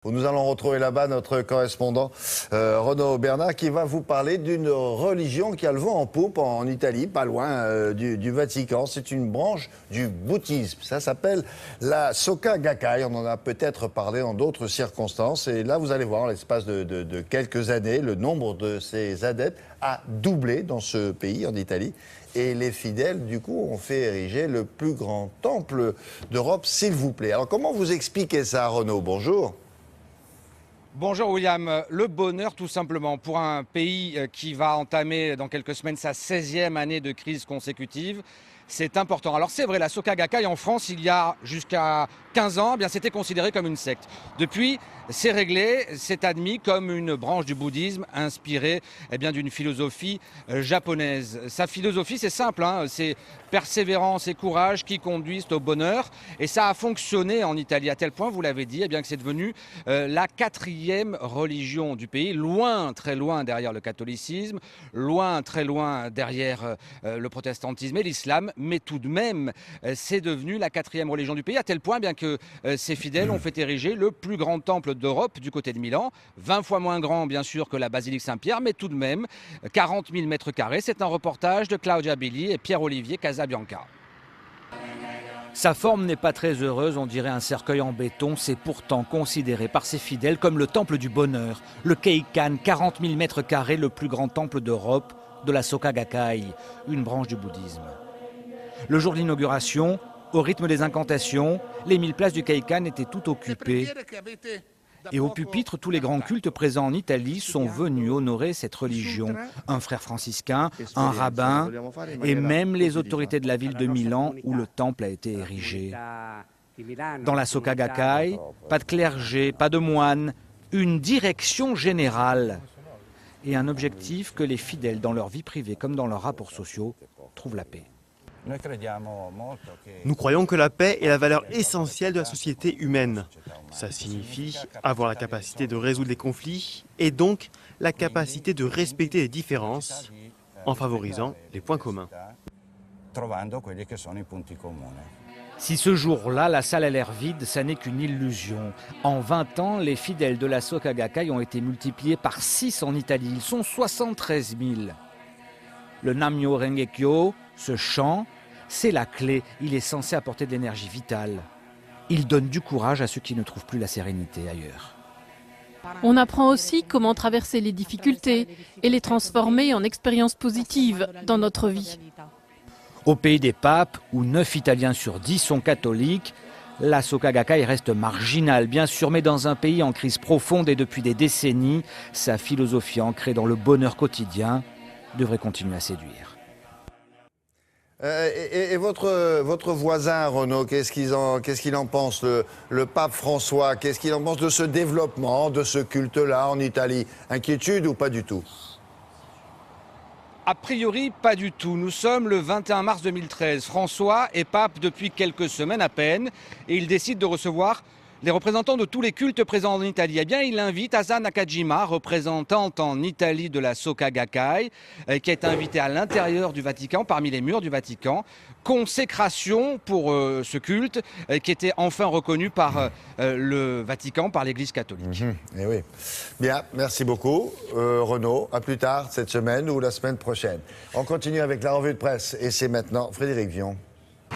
Nous allons retrouver là-bas notre correspondant Renaud Bernard qui va vous parler d'une religion qui a le vent en poupe en Italie, pas loin du Vatican. C'est une branche du bouddhisme. Ça s'appelle la Soka Gakkai. On en a peut-être parlé en d'autres circonstances. Et là, vous allez voir, en l'espace de quelques années, le nombre de ces adeptes a doublé dans ce pays, en Italie. Et les fidèles, du coup, ont fait ériger le plus grand temple d'Europe, s'il vous plaît. Alors, comment vous expliquez ça, Renaud? Bonjour. Bonjour William, le bonheur tout simplement pour un pays qui va entamer dans quelques semaines sa 16e année de crise consécutive. C'est important. Alors c'est vrai, la Soka Gakkai en France, il y a jusqu'à 15 ans, eh bien c'était considéré comme une secte. Depuis, c'est réglé, c'est admis comme une branche du bouddhisme inspirée d'une philosophie japonaise. Sa philosophie, c'est simple, c'est persévérance et courage qui conduisent au bonheur. Et ça a fonctionné en Italie à tel point, vous l'avez dit, que c'est devenu la 4e religion du pays, loin, très loin derrière le catholicisme, loin, très loin derrière le protestantisme et l'islam. Mais tout de même, c'est devenu la 4e religion du pays, à tel point que ces fidèles ont fait ériger le plus grand temple d'Europe du côté de Milan, 20 fois moins grand bien sûr que la basilique Saint-Pierre, mais tout de même 40 000 mètres carrés. C'est un reportage de Claudia Billy et Pierre-Olivier Casabianca. Sa forme n'est pas très heureuse, on dirait un cercueil en béton. C'est pourtant considéré par ses fidèles comme le temple du bonheur. Le Keikan, 40 000 mètres carrés, le plus grand temple d'Europe de la Soka Gakkai, une branche du bouddhisme. Le jour de l'inauguration, au rythme des incantations, les 1000 places du Keikan étaient toutes occupées. Et au pupitre, tous les grands cultes présents en Italie sont venus honorer cette religion. Un frère franciscain, un rabbin et même les autorités de la ville de Milan où le temple a été érigé. Dans la Soka Gakkai, pas de clergé, pas de moine, une direction générale et un objectif que les fidèles, dans leur vie privée comme dans leurs rapports sociaux, trouvent la paix. Nous croyons que la paix est la valeur essentielle de la société humaine. Ça signifie avoir la capacité de résoudre les conflits et donc la capacité de respecter les différences en favorisant les points communs. Si ce jour-là, la salle a l'air vide, ça n'est qu'une illusion. En 20 ans, les fidèles de la Soka Gakkai ont été multipliés par 6 en Italie. Ils sont 73 000. Le Nammyo Renge-kyo, ce chant, c'est la clé. Il est censé apporter de l'énergie vitale. Il donne du courage à ceux qui ne trouvent plus la sérénité ailleurs. On apprend aussi comment traverser les difficultés et les transformer en expériences positives dans notre vie. Au pays des papes, où 9 Italiens sur 10 sont catholiques, la Soka Gakkai reste marginale, bien sûr, mais dans un pays en crise profonde et depuis des décennies, sa philosophie ancrée dans le bonheur quotidien devrait continuer à séduire. Et votre voisin, Renaud, qu'est-ce qu'il en pense, le pape François? Qu'est-ce qu'il en pense de ce développement, de ce culte-là en Italie? Inquiétude ou pas du tout? A priori, pas du tout. Nous sommes le 21 mars 2013. François est pape depuis quelques semaines à peine et il décide de recevoir les représentants de tous les cultes présents en Italie. Eh bien, il invite Asa Nakajima, représentante en Italie de la Soka Gakkai, qui est invitée à l'intérieur du Vatican, parmi les murs du Vatican. Consécration pour ce culte qui était enfin reconnu par le Vatican, par l'Église catholique. Eh oui. Bien, merci beaucoup, Renaud. À plus tard cette semaine ou la semaine prochaine. On continue avec la revue de presse et c'est maintenant Frédéric Vion.